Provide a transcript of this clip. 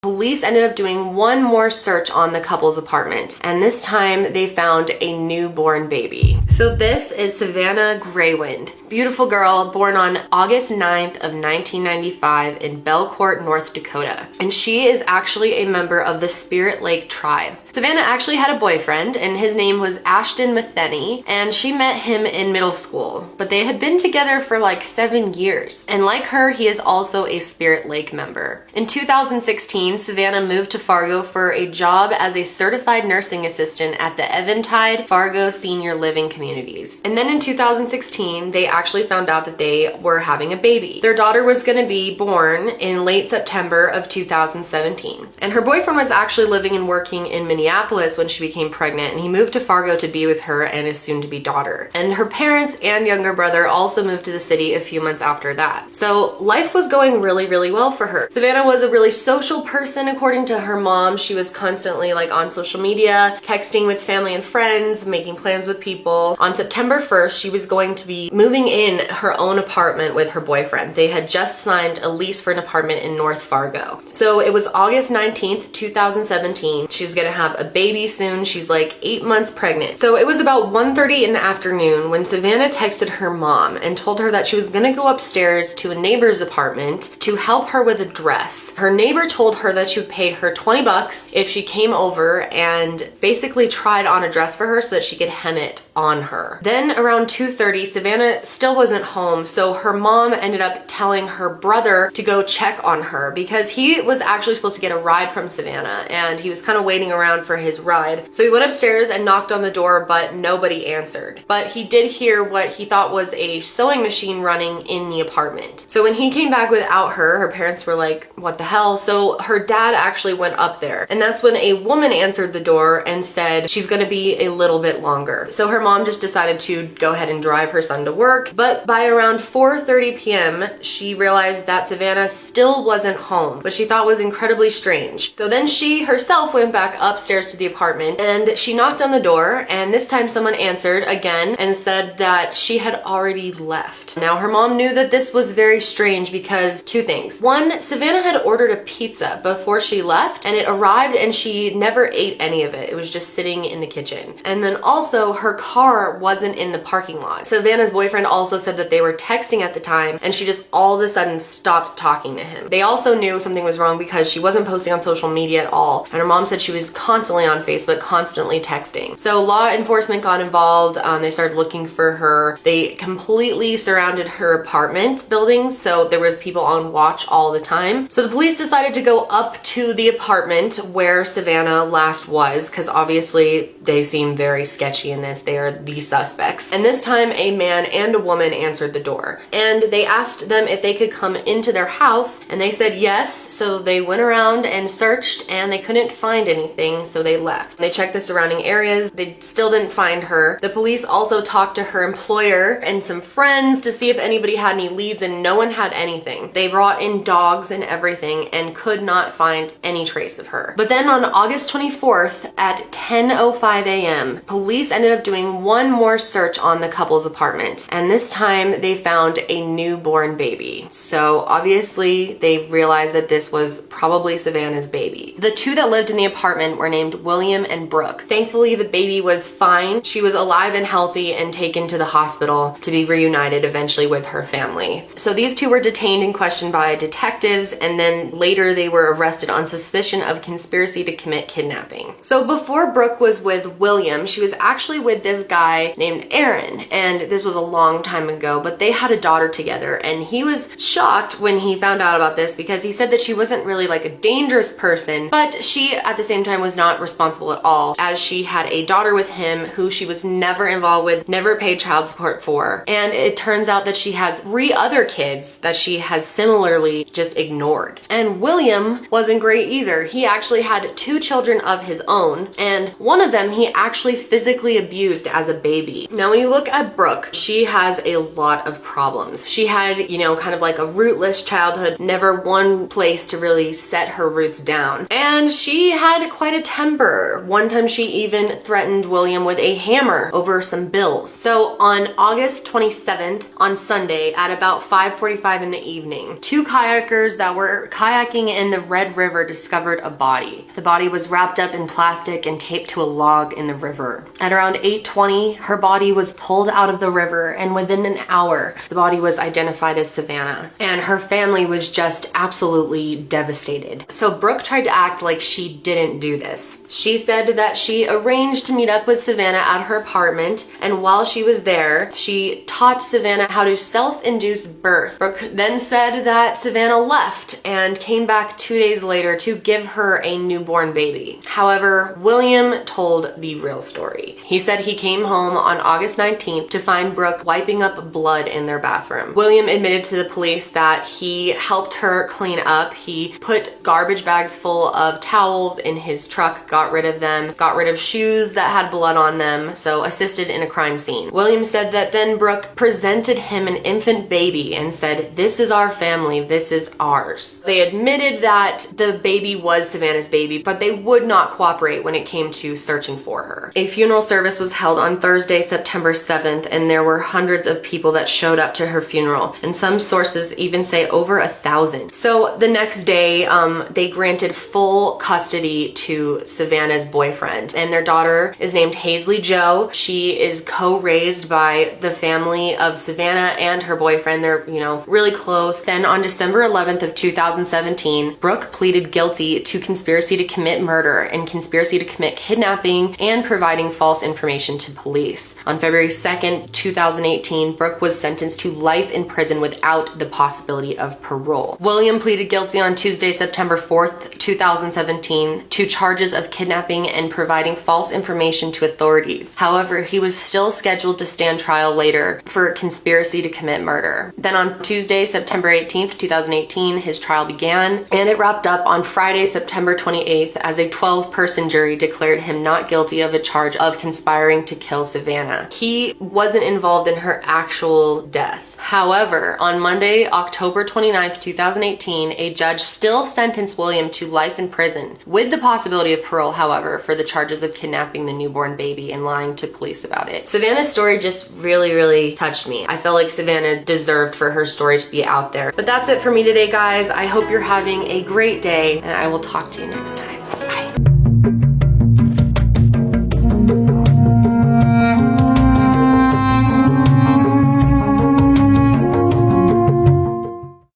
Police ended up doing one more search on the couple's apartment, and this time they found a newborn baby. So this is Savanna Greywind. Beautiful girl, born on August 9th of 1995 in Belcourt, North Dakota. And she is actually a member of the Spirit Lake tribe. Savanna actually had a boyfriend, and his name was Ashton Matheny, and she met him in middle school. But they had been together for like 7 years. And like her, he is also a Spirit Lake member. In 2016, Savanna moved to Fargo for a job as a certified nursing assistant at the Eventide Fargo Senior Living Communities. And then in 2016, they actually found out that they were having a baby. Their daughter was going to be born in late September of 2017. And her boyfriend was actually living and working in Minneapolis when she became pregnant, and he moved to Fargo to be with her and his soon-to-be daughter. And her parents and younger brother also moved to the city a few months after that. So life was going really, really well for her. Savanna was a really social person, according to her mom. She was constantly like on social media, texting with family and friends, making plans with people. On September 1st, she was going to be moving in her own apartment with her boyfriend. They had just signed a lease for an apartment in North Fargo. So it was August 19th, 2017. She's gonna have a baby soon. She's like 8 months pregnant. So it was about 1:30 in the afternoon when Savanna texted her mom and told her that she was gonna go upstairs to a neighbor's apartment to help her with a dress. Her neighbor told her that she would pay her 20 bucks if she came over and basically tried on a dress for her so that she could hem it on her. Then around 2:30, Savanna still wasn't home, so her mom ended up telling her brother to go check on her because he was actually supposed to get a ride from Savanna and he was kind of waiting around for his ride. So he went upstairs and knocked on the door, but nobody answered. But he did hear what he thought was a sewing machine running in the apartment. So when he came back without her, her parents were like, what the hell? So her dad actually went up there, and that's when a woman answered the door and said she's gonna be a little bit longer. So her mom just decided to go ahead and drive her son to work, but by around 4:30 p.m. she realized that Savanna still wasn't home, which she thought was incredibly strange. So then she herself went back upstairs to the apartment and she knocked on the door, and this time someone answered again and said that she had already left. Now her mom knew that this was very strange because two things. One, Savanna had ordered a pizza before she left and it arrived and she never ate any of it. It was just sitting in the kitchen. And then also her car wasn't in the parking lot. Savanna's boyfriend also said that they were texting at the time and she just all of a sudden stopped talking to him. They also knew something was wrong because she wasn't posting on social media at all, and her mom said she was constantly on Facebook, constantly texting. So law enforcement got involved. They started looking for her. They completely surrounded her apartment buildings, so there was people on watch all the time. So the police decided to go up to the apartment where Savanna last was, because obviously they seem very sketchy in this. They are the suspects. And this time a man and a woman answered the door, and they asked them if they could come into their house, and they said yes. So they went around and searched and they couldn't find anything, so they left. They checked the surrounding areas. They still didn't find her. The police also talked to her employer and some friends to see if anybody had any leads, and no one had anything. They brought in dogs and everything and could not find any trace of her. But then on August 24th at 10:05 a.m., police ended up doing one more search on the couple's apartment, and this time they found a newborn baby. So obviously they realized that this was probably Savanna's baby. The two that lived in the apartment were named William and Brooke. Thankfully the baby was fine. She was alive and healthy and taken to the hospital to be reunited eventually with her family. So these two were detained and questioned by detectives, and then later they were arrested on suspicion of conspiracy to commit kidnapping. So before Brooke was with William, she was actually with this guy named Aaron, and this was a long time ago, but they had a daughter together, and he was shocked when he found out about this because he said that she wasn't really like a dangerous person, but she at the same time was not responsible at all, as she had a daughter with him who she was never involved with, never paid child support for. And it turns out that she has 3 other kids that she has similarly just ignored. And William wasn't great either. He actually had 2 children of his own, and one of them he actually physically abused as a baby. Now, when you look at Brooke, she has a lot of problems. She had, you know, kind of like a rootless childhood, never one place to really set her roots down. And she had quite a temper. One time she even threatened William with a hammer over some bills. So on August 27th, on Sunday, at about 5:45 in the evening, two kayakers that were kayaking in the Red River discovered a body. The body was wrapped up in plastic and taped to a log in the river. At around 8:20, her body was pulled out of the river, and within an hour, the body was identified as Savanna. And her family was just absolutely devastated. So Brooke tried to act like she didn't do this. She said that she arranged to meet up with Savanna at her apartment, and while she was there, she taught Savanna how to self-induce birth. Brooke then said that Savanna left and came back 2 days later to give her a newborn baby. However, William told the real story. He said he came home on August 19th to find Brooke wiping up blood in their bathroom. William admitted to the police that he helped her clean up. He put garbage bags full of towels in his truck, got rid of them, got rid of shoes that had blood on them, so assisted in a crime scene. William said that then Brooke presented him an infant baby and said, "This is our family, this is ours." They admitted that the baby was Savanna's baby, but they would not cooperate when it came to searching for her. A funeral service was held on Thursday, September 7th, and there were hundreds of people that showed up to her funeral, and some sources even say over 1,000. So the next day, they granted full custody to Savanna's boyfriend, and their daughter is named Hazley Jo. She is co-raised by the family of Savanna and her boyfriend. They're, you know, really close. Then on December 11th of 2017, Brooke pleaded guilty to conspiracy to commit murder and conspiracy to commit kidnapping and providing false information to police. On February 2nd, 2018, Brooke was sentenced to life in prison without the possibility of parole. William pleaded guilty on Tuesday, September 4th, 2017, to charges of kidnapping and providing false information to authorities. However, he was still scheduled to stand trial later for conspiracy to commit murder. Then on Tuesday, September 18th, 2018, his trial began, and it wrapped up on Friday, September 28th, as a 12-person jury declared him not guilty of a charge of conspiring to kill Savanna. He wasn't involved in her actual death. However, on Monday, October 29th, 2018, a judge still sentenced William to life in prison, with the possibility of parole, however, for the charges of kidnapping the newborn baby and lying to police about it. Savanna's story just really touched me. I felt like Savanna deserved for her story to be out there. But that's it for me today, guys. I hope you're having a great day, and I will talk to you next time. Bye.